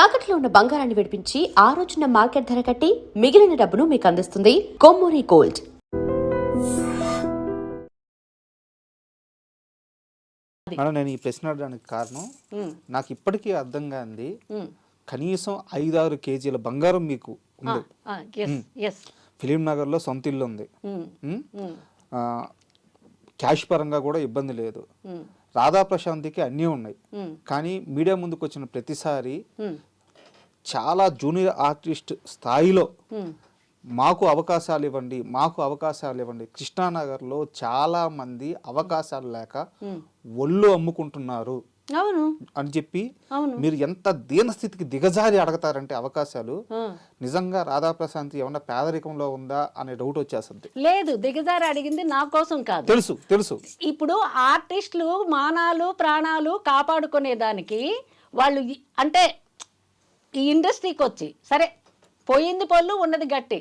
తాకట్లో ఉన్న బంగారాన్ని విడిపించి ఆ రోజున మార్కెట్ ధర కట్టి మిగిలిన డబ్బును మీకు అందిస్తుంది కొమ్మూరి గోల్డ్. మేడం, నేను ఈ ప్రశ్న అడగడానికి కారణం నాకు ఇప్పటికీ అర్థం కాంది. కనీసం 5-6 కేజీల బంగారం మీకు ఉంది. ఫిలిం నగర్లో సొంత ఇల్లు ఉంది. క్యాష్ పరంగా కూడా ఇబ్బంది లేదు. రాధా ప్రశాంత్కి అన్నీ ఉన్నాయి. కానీ మీడియా ముందుకు వచ్చిన ప్రతిసారి చాలా జూనియర్ ఆర్టిస్ట్ స్థాయిలో మాకు అవకాశాలు ఇవ్వండి, మాకు అవకాశాలు ఇవ్వండి. కృష్ణానగర్లో చాలా మంది అవకాశాలు లేక ఒళ్ళు అమ్ముకుంటున్నారు అని చెప్పి మీరు ఎంత దీనస్థితికి దిగజారి అడగతారంటే అవకాశాలు. నిజంగా రాధా ప్రశాంత్ ఏమన్నా పేదరికంలో ఉందా అనే డౌట్ వచ్చేస్తుంది. లేదు, దిగజారి అడిగింది నా కోసం కాదు. తెలుసు తెలుసు. ఇప్పుడు ఆర్టిస్టులు మానాలు ప్రాణాలు కాపాడుకునే దానికి వాళ్ళు అంటే ఈ ఇండస్ట్రీకి వచ్చి సరే పోయింది పొల్లు ఉన్నది గట్టి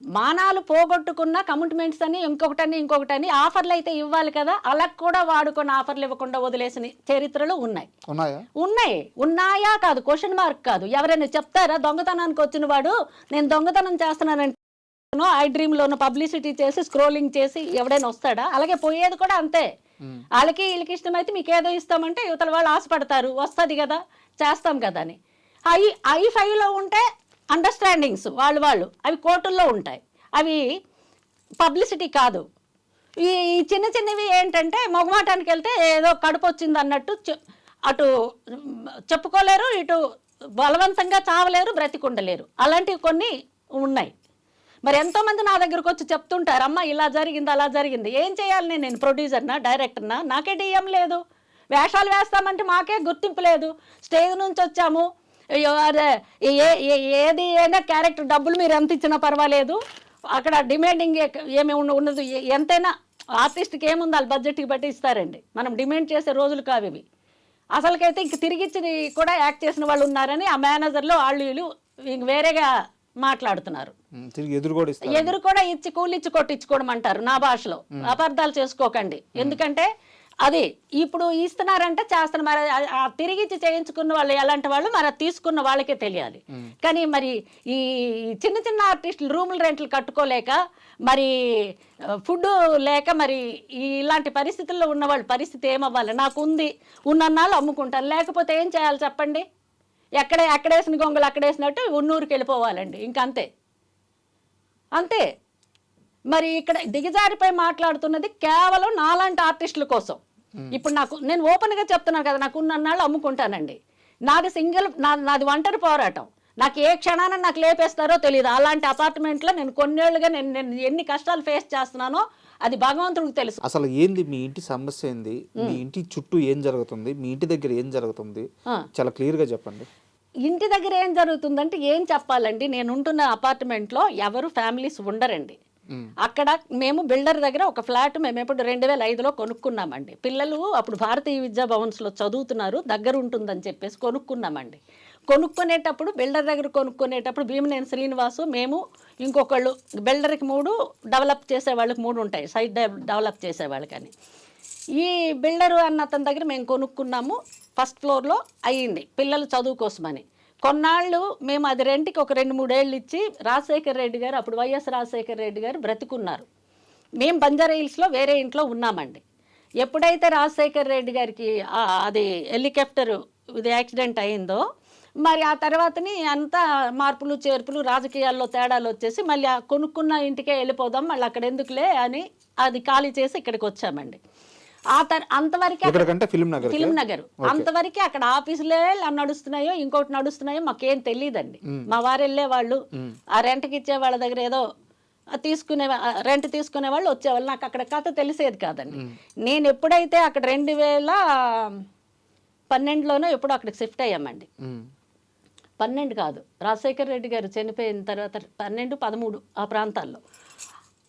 మానాలు పోగొట్టుకున్న కమిట్మెంట్స్ అని ఇంకొకటని ఆఫర్లు అయితే ఇవ్వాలి కదా. అలా కూడా వాడుకొని ఆఫర్లు ఇవ్వకుండా వదిలేసిన చరిత్రలు ఉన్నాయా కాదు, క్వశ్చన్ మార్క్ కాదు. ఎవరైనా చెప్తారా? దొంగతనానికి వచ్చిన వాడు నేను దొంగతనం చేస్తున్నానంటే ఐ డ్రీమ్లోనూ పబ్లిసిటీ చేసి స్క్రోలింగ్ చేసి ఎవడైనా వస్తాడా? అలాగే పోయేది కూడా అంతే. వాళ్ళకి వీళ్ళకి ఇష్టమైతే మీకు ఏదో ఇస్తామంటే యువతల వాళ్ళు ఆశపడతారు, వస్తుంది కదా చేస్తాం కదా అని. ఐ5లో ఉంటే అండర్స్టాండింగ్స్ వాళ్ళు అవి కోర్టుల్లో ఉంటాయి. అవి పబ్లిసిటీ కాదు. ఈ చిన్నవి ఏంటంటే మొగమాటానికి వెళ్తే ఏదో కడుపు వచ్చింది అన్నట్టు అటు చెప్పుకోలేరు, ఇటు బలవంతంగా చావలేరు, బ్రతికుండలేరు. అలాంటివి కొన్ని ఉన్నాయి. మరి ఎంతోమంది నా దగ్గరకు వచ్చి చెప్తుంటారు, అమ్మ ఇలా జరిగింది అలా జరిగింది. ఏం చేయాలి? నేను ప్రొడ్యూసర్నా డైరెక్టర్నా? నాకే డిఎం లేదు. వేషాలు వేస్తామంటే మాకే గుర్తింపు లేదు. స్టేజ్ నుంచి వచ్చాము, ఏది అయినా క్యారెక్టర్ డబ్బులు మీరు ఎంత ఇచ్చినా పర్వాలేదు, అక్కడ డిమాండింగ్ ఏమి ఉన్నది. ఎంతైనా ఆర్టిస్ట్కి ఏముంది, వాళ్ళు బడ్జెట్కి బట్టి ఇస్తారండి. మనం డిమాండ్ చేసే రోజులు కావు ఇవి. అసలుకైతే ఇంక తిరిగిచ్చి కూడా యాక్ట్ చేసిన వాళ్ళు ఉన్నారని ఆ మేనేజర్లు వాళ్ళు ఇంక వేరేగా మాట్లాడుతున్నారు. ఎదురు కూడా ఇచ్చి కూలిచ్చి కొట్టించుకోవడం అంటారు నా భాషలో. అపార్థాలు చేసుకోకండి. ఎందుకంటే అది ఇప్పుడు ఇస్తున్నారంటే చేస్తున్నారు. మరి తిరిగిచ్చి చేయించుకున్న వాళ్ళు ఎలాంటి వాళ్ళు మరి తీసుకున్న వాళ్ళకే తెలియాలి. కానీ మరి ఈ చిన్న ఆర్టిస్టులు రూములు రెంట్లు కట్టుకోలేక మరి ఫుడ్ లేక మరి ఇలాంటి పరిస్థితుల్లో ఉన్న వాళ్ళ పరిస్థితి ఏమవ్వాలి? నాకు ఉంది, ఉన్నన్నాళ్ళు అమ్ముకుంటాను, లేకపోతే ఏం చేయాలి చెప్పండి? ఎక్కడేసిన గొంగలు అక్కడేసినట్టు ఉన్నూరుకి వెళ్ళిపోవాలండి. ఇంకంతే అంతే. మరి ఇక్కడ దిగజారిపై మాట్లాడుతున్నది కేవలం నాలాంటి ఆర్టిస్టుల కోసం. ఇప్పుడు నేను ఓపెన్గా చెప్తున్నాను కదా, నాకు ఉన్నన్నాళ్ళు అమ్ముకుంటానండి. నాది నాది ఒంటరి పోరాటం. నాకు ఏ క్షణాన నాకు లేపేస్తారో తెలియదు. అలాంటి అపార్ట్మెంట్లో నేను కొన్నేళ్లుగా నేను ఎన్ని కష్టాలు ఫేస్ చేస్తున్నానో అది భగవంతుడికి తెలుసు. అసలు ఏంది మీ ఇంటి సమస్య ఏంది? మీ ఇంటి చుట్టూ ఏం జరుగుతుంది? మీ ఇంటి దగ్గర ఏం జరుగుతుంది? చాలా క్లియర్గా చెప్పండి. ఇంటి దగ్గర ఏం జరుగుతుందంటే ఏం చెప్పాలండి, నేను ఉంటున్న అపార్ట్మెంట్లో ఎవరు ఫ్యామిలీస్ ఉండరండి. అక్కడ మేము బిల్డర్ దగ్గర ఒక ఫ్లాట్ మేము ఎప్పుడు 2005లో కొనుక్కున్నామండి. పిల్లలు అప్పుడు భారతీయ విద్యా భవన్స్లో చదువుతున్నారు, దగ్గర ఉంటుందని చెప్పేసి కొనుక్కున్నామండి. కొనుక్కునేటప్పుడు బిల్డర్ దగ్గర కొనుక్కునేటప్పుడు భీమనేని శ్రీనివాసు, మేము ఇంకొకళ్ళు బిల్డర్కి 3, డెవలప్ చేసే వాళ్ళకి 3 ఉంటాయి, సైట్ డెవలప్ చేసేవాళ్ళకని. ఈ బిల్డరు అన్న అతని దగ్గర మేము కొనుక్కున్నాము. ఫస్ట్ ఫ్లోర్లో అయ్యింది పిల్లలు చదువు కోసమని. కొన్నాళ్ళు మేము అది రెంట్కి ఒక 2-3 ఏళ్ళు ఇచ్చి రాజశేఖర రెడ్డి గారు, అప్పుడు వైఎస్ రాజశేఖర రెడ్డి గారు బ్రతికున్నారు. మేము బంజారా హిల్స్లో వేరే ఇంట్లో ఉన్నామండి. ఎప్పుడైతే రాజశేఖర రెడ్డి గారికి అది హెలికాప్టర్ ఇది యాక్సిడెంట్ అయిందో మరి ఆ తర్వాతని అంతా మార్పులు చేర్పులు రాజకీయాల్లో తేడాలు వచ్చేసి మళ్ళీ ఆ కొనుక్కున్న ఇంటికే వెళ్ళిపోదాం, మళ్ళీ అక్కడ ఎందుకులే అని అది ఖాళీ చేసి ఇక్కడికి వచ్చామండి. అంతవరకు ఫిలిం నగర్ అంతవరకు అక్కడ ఆఫీసులే నడుస్తున్నాయో ఇంకోటి నడుస్తున్నాయో మాకేం తెలియదండి. మా వారు వెళ్ళేవాళ్ళు, ఆ రెంట్కి ఇచ్చే వాళ్ళ దగ్గర ఏదో రెంట్ తీసుకునే వాళ్ళు వచ్చేవాళ్ళు. నాకు అక్కడ కథ తెలిసేది కాదండి. నేను ఎప్పుడైతే అక్కడ 2012లోనో ఎప్పుడు అక్కడికి షిఫ్ట్ అయ్యామండి. 12 కాదు, రాజశేఖర రెడ్డి గారు చనిపోయిన తర్వాత 12-13 ఆ ప్రాంతాల్లో.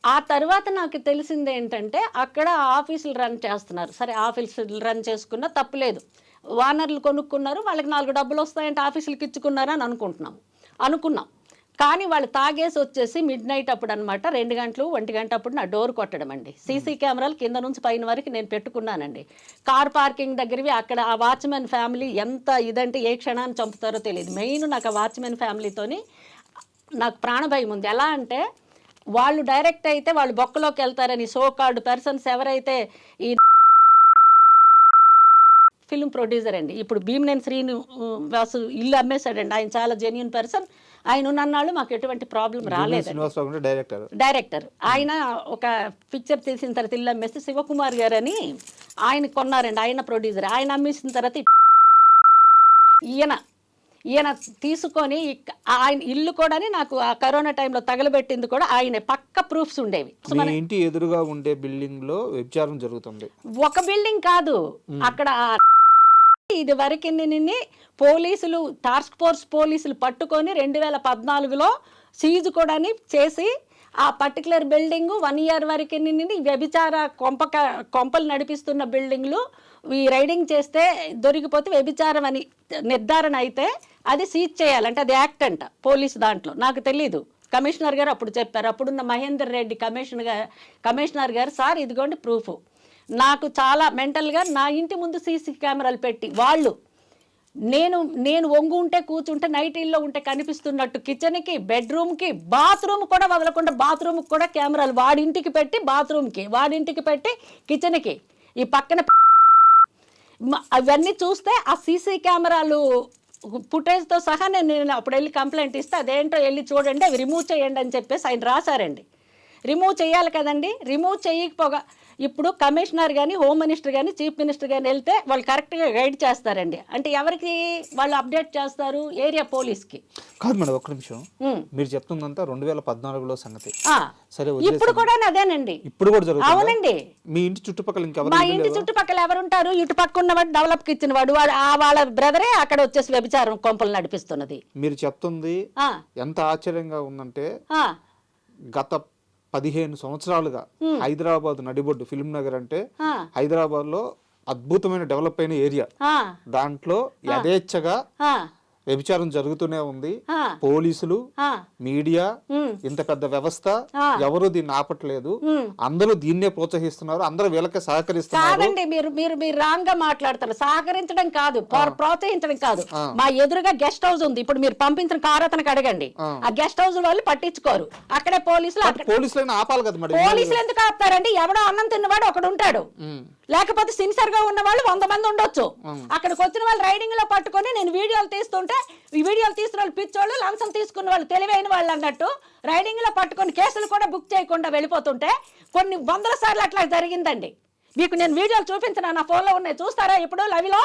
ఆ తర్వాత నాకు తెలిసింది ఏంటంటే అక్కడ ఆఫీసులు రన్ చేస్తున్నారు. సరే, ఆఫీసులు రన్ చేసుకున్నా తప్పులేదు. ఓనర్లు కొనుక్కున్నారు, వాళ్ళకి 4 డబ్బులు వస్తాయంటే ఆఫీసులకి ఇచ్చుకున్నారని అనుకున్నాం. కానీ వాళ్ళు తాగేసి వచ్చేసి మిడ్ నైట్ అప్పుడు అనమాట 2 గంటలు 1 గంట అప్పుడు నా డోర్ కొట్టడం అండి. సీసీ కెమెరాలు కింద నుంచి పైన వరకు నేను పెట్టుకున్నానండి. కార్ పార్కింగ్ దగ్గరవి అక్కడ ఆ వాచ్మెన్ ఫ్యామిలీ ఎంత ఇదంటే ఏ క్షణాన్ని చంపుతారో తెలియదు. మెయిన్ నాకు ఆ వాచ్మెన్ ఫ్యామిలీతోని నాకు ప్రాణభయం ఉంది. ఎలా అంటే వాళ్ళు డైరెక్ట్ అయితే వాళ్ళు బొక్కలోకి వెళ్తారని సో కాల్డ్ పర్సన్స్ ఎవరైతే ఈ ఫిల్మ్ ప్రొడ్యూసర్ అండి, ఇప్పుడు భీమనేని శ్రీనివాసు ఇల్లు అమ్మేశాడండి. ఆయన చాలా జెన్యూన్ పర్సన్. ఆయన ఉన్నన్నాళ్ళు మాకు ఎటువంటి ప్రాబ్లం రాలేదు. డైరెక్టర్ ఆయన ఒక పిక్చర్ తీసిన తర్వాత ఇల్లు అమ్మేస్తే శివకుమార్ గారు అని ఆయన కొన్నారండి. ఆయన ప్రొడ్యూసర్. ఆయన అమ్మేసిన తర్వాత ఈయన తీసుకొని ఆయన ఇల్లు కూడా నాకు ఆ కరోనా టైంలో తగలబెట్టింది కూడా ఆయనే. పక్క ప్రూఫ్స్ ఉండేవి. ఇంటి ఎదురుగా ఉండే బిల్డింగ్ లో వ్యభిచారం జరుగుతుంది. ఒక బిల్డింగ్ కాదు, అక్కడ ఇది వరకు పోలీసులు టాస్క్ ఫోర్స్ పోలీసులు పట్టుకొని 2014లో సీజ్ కూడా చేసి ఆ పర్టికులర్ బిల్డింగ్ 1 year వరకు వ్యభిచార కొంపలు నడిపిస్తున్న బిల్డింగ్లు ఈ రైడింగ్ చేస్తే దొరికిపోతే వ్యభిచారం అని నిర్ధారణ అయితే అది సీజ్ చేయాలంటే అది యాక్ట్ అంట పోలీసు దాంట్లో. నాకు తెలీదు. కమిషనర్ గారు అప్పుడు చెప్పారు. అప్పుడున్న మహేందర్ రెడ్డి కమిషనర్ గారు సార్ ఇదిగోండి ప్రూఫ్. నాకు చాలా మెంటల్గా నా ఇంటి ముందు సీసీ కెమెరాలు పెట్టి వాళ్ళు నేను వంగు ఉంటే కూర్చుంటే నైటీల్లో ఉంటే కనిపిస్తున్నట్టు కిచెన్కి బెడ్రూమ్కి బాత్రూమ్ కూడా వదలకుండా బాత్రూమ్కి కూడా కెమెరాలు వాడింటికి పెట్టి బాత్రూమ్కి వాడింటికి పెట్టి కిచెన్కి ఈ పక్కన అవన్నీ చూస్తే ఆ సీసీ కెమెరాలు ఫుటేజ్తో సహా నేను అప్పుడు వెళ్ళి కంప్లైంట్ ఇస్తే అదేంటో వెళ్ళి చూడండి అవి రిమూవ్ చేయండి అని చెప్పేసి ఆయన రాశారండి. రిమూవ్ చేయాలి కదండి. రిమూవ్ చేయకపోగా ఇప్పుడు కమిషనర్ కానీ హోమ్ మినిస్టర్ కానీ చీఫ్ మినిస్టర్ కానీ వెళ్తే వాళ్ళు కరెక్ట్గా గైడ్ చేస్తారండి. అంటే ఎవరికి వాళ్ళు అప్డేట్ చేస్తారు? ఏరియా పోలీస్కి. కాదు మేడం, ఒక్క నిమిషం. మీరు చెప్తుందంతా 2014లో సంగతి. సరే, ఇప్పుడు కూడా అదేనండి. ఇప్పుడు కూడా జరుగుతుంది. అవునండి. మీ ఇంటి చుట్టుపక్కల మా ఇంటి చుట్టుపక్కల ఎవరుంటారు? ఇటు పక్క ఉన్నవాడు డెవలప్కి ఇచ్చిన వాడు వాళ్ళ బ్రదరే అక్కడ వచ్చేసి వ్యభిచారం కొంపలు నడిపిస్తున్నది. మీరు చెప్తుంది ఎంత ఆశ్చర్యంగా ఉందంటే గత 15 సంవత్సరాలుగా హైదరాబాద్ నడిబొడ్డు ఫిల్మ్ నగర్ అంటే హైదరాబాద్ లో అద్భుతమైన డెవలప్ అయిన ఏరియా. దాంట్లో యథేచ్ఛగా వ్యభిచారం జరుగుతూనే ఉంది. పోలీసులు, మీడియా, ఇంత పెద్ద వ్యవస్థ ఎవరు దీన్ని ఆపట్లేదు. అందరూ దీన్నే ప్రోత్సహిస్తున్నారు. అందరూ వీళ్ళకే సహకరిస్తున్నారు. కాదండి, మీరు రాంగ్ గా మాట్లాడతారు. సహకరించడం కాదు, ప్రోత్సహించడం కాదు. మా ఎదురుగా గెస్ట్ హౌస్ ఉంది. ఇప్పుడు మీరు పంపించిన కారు అతనికి అడగండి. ఆ గెస్ట్ హౌస్ వాళ్ళు పట్టించుకోరు. అక్కడే పోలీసులు ఆపాలి కదా మరి. పోలీసులు ఎందుకు ఆపుతారండి? ఎవడో అన్నం తిన్నవాడు ఒకడు ఉంటాడు, లేకపోతే సిన్సియర్ గా ఉన్న వాళ్ళు 100 మంది ఉండొచ్చు. అక్కడికి వచ్చిన వాళ్ళు రైడింగ్ లో పట్టుకొని నేను వీడియోలు తీస్తుంటే ఈ వీడియోలు తీసిన వాళ్ళు పిచ్చోళ్ళు, లంచం తీసుకున్న వాళ్ళు తెలివైన వాళ్ళు అన్నట్టు రైడింగ్ లో పట్టుకొని కేసులు కూడా బుక్ చేయకుండా వెళ్ళిపోతుంటే కొన్ని 100 సార్లు అట్లా జరిగిందండి. మీకు నేను వీడియోలు చూపించిన నా ఫోన్లో ఉన్నాయి, చూస్తారా? ఇప్పుడు లవిలో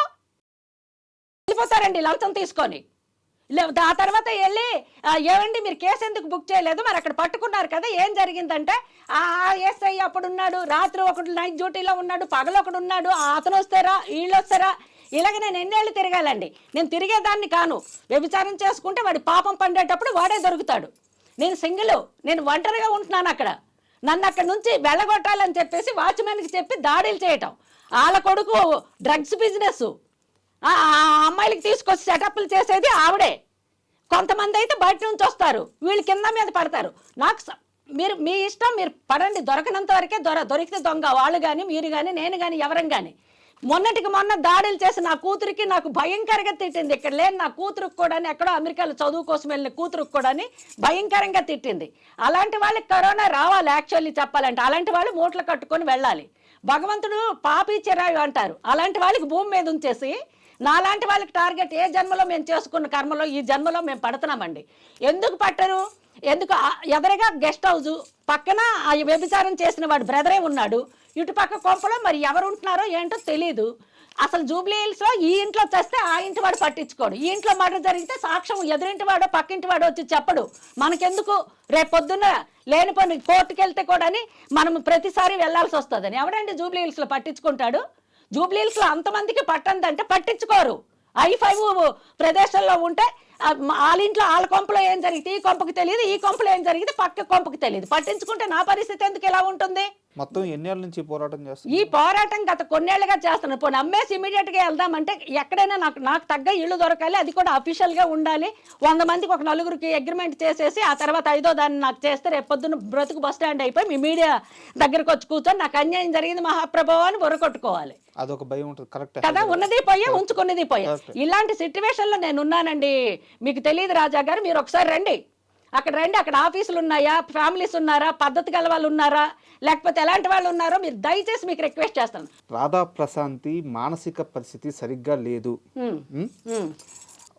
వెళ్ళిపోతారండి లంచం తీసుకొని. ఆ తర్వాత వెళ్ళి ఏమండి మీరు కేసు ఎందుకు బుక్ చేయలేదు? మరి అక్కడ పట్టుకున్నారు కదా, ఏం జరిగిందంటే ఎస్ఐ అప్పుడు ఉన్నాడు, రాత్రి ఒకడు నైట్ డ్యూటీలో ఉన్నాడు, పగలు ఒకడు ఉన్నాడు, అతను వస్తారా వీళ్ళు వస్తారా, ఇలాగ నేను ఎన్నేళ్ళు తిరగాలండి. నేను తిరిగేదాన్ని కాను. వ్యభిచారం చేసుకుంటే వాడి పాపం పండేటప్పుడు వాడే దొరుకుతాడు. నేను సింగిల్, నేను ఒంటరిగా ఉంటున్నాను అక్కడ. నన్ను అక్కడ నుంచి వెళ్ళగొట్టాలని చెప్పేసి వాచ్మెన్కి చెప్పి దాడులు చేయటం. వాళ్ళ కొడుకు డ్రగ్స్ బిజినెస్, ఆ అమ్మాయిలకి తీసుకొచ్చి సెటప్లు చేసేది ఆవిడే. కొంతమంది అయితే బయట నుంచి వస్తారు, వీళ్ళు కింద మీద పడతారు. నాకు మీరు మీ ఇష్టం, మీరు పడండి. దొరకనంత వరకే దొరికితే దొంగ వాళ్ళు కానీ మీరు కానీ నేను కానీ ఎవరం కానీ. మొన్నటికి మొన్న దాడులు చేసి నా కూతురికి నాకు భయంకరంగా తిట్టింది. ఇక్కడ లేని నా కూతురుకు కూడా, ఎక్కడో అమెరికాలో చదువు కోసం వెళ్ళిన కూతురుకు కూడా భయంకరంగా తిట్టింది. అలాంటి వాళ్ళకి కరోనా రావాలి యాక్చువల్లీ చెప్పాలంటే. అలాంటి వాళ్ళు మూటలు కట్టుకొని వెళ్ళాలి. భగవంతుడు పాపి చెరాయి అంటారు. అలాంటి వాళ్ళకి భూమి మీద ఉంచేసి నాలాంటి వాళ్ళకి టార్గెట్ ఏ జన్మలో మేము చేసుకున్న కర్మలో ఈ జన్మలో మేము పడుతున్నామండి. ఎందుకు పట్టరు? ఎందుకు? ఎదురుగా గెస్ట్ హౌస్ పక్కన ఆ వ్యభిచారం చేసిన వాడు బ్రదరే ఉన్నాడు. ఇటుపక్క కొంపలో మరి ఎవరు ఉంటున్నారో ఏంటో తెలీదు. అసలు జూబ్లీ హిల్స్లో ఈ ఇంట్లో చేస్తే ఆ ఇంటి వాడు పట్టించుకోడు. ఈ ఇంట్లో మర్డర్ జరిగితే సాక్ష్యం ఎదురింటి వాడో పక్కింటి వాడో వచ్చి చెప్పడు. మనకెందుకు? రేపు పొద్దున్న లేని పని కోర్టుకు వెళ్తే కూడా మనం ప్రతిసారి వెళ్లాల్సి వస్తుందని. ఎవడండి జూబ్లీ హిల్స్లో పట్టించుకుంటాడు? జూబ్లీ హిల్స్లో అంతమందికి పట్టందంటే పట్టించుకోరు. I5 ప్రదేశంలో ఉంటే వాళ్ళ ఇంట్లో వాళ్ళ కొంపలో ఏం జరిగితే ఈ కొంపకి తెలియదు, ఈ కొంపలో ఏం జరిగితే పక్క కొంపకి తెలియదు. పట్టించుకుంటే నా పరిస్థితి ఎందుకు ఎలా ఉంటుంది? మొత్తం ఎన్నేళ్ళ నుంచి ఈ పోరాటం చేస్తారు? ఈ పోరాటం గత కొన్నేళ్లుగా చేస్తున్నాను. పోనీ అమ్మేసి ఇమీడియట్గా వెళ్దామంటే ఎక్కడైనా నాకు తగ్గ ఇల్లు దొరకాలి, అది కూడా అఫీషియల్గా ఉండాలి. 100 మందికి ఒక నలుగురికి అగ్రిమెంట్ చేసేసి ఆ తర్వాత 5వ దాన్ని నాకు చేస్తే రేపు పొద్దున్న బ్రతుకు బస్ స్టాండ్ అయిపోయి మీ మీడియా దగ్గరకు వచ్చి కూర్చొని నాకు అన్యాయం జరిగింది మహాప్రభావం అని బొరకొట్టుకోవాలి అదొక భయం ఉంటుంది. కరెక్ట్ కదా, ఉన్నది పోయే ఉంచుకున్నది పోయే. ఇలాంటి సిచ్యువేషన్లో నేను ఉన్నానండి. మీకు తెలియదు రాజా గారు, మీరు ఒకసారి రండి, అక్కడ రండి. అక్కడ ఆఫీసులు ఉన్నాయా, ఫ్యామిలీస్ ఉన్నారా, పద్ధతి గల వాళ్ళు ఉన్నారా, లేకపోతే ఎలాంటి వాళ్ళు ఉన్నారో మీరు దయచేసి మీకు రిక్వెస్ట్ చేస్తాను. రాధా ప్రశాంతి మానసిక పరిస్థితి సరిగ్గా లేదు.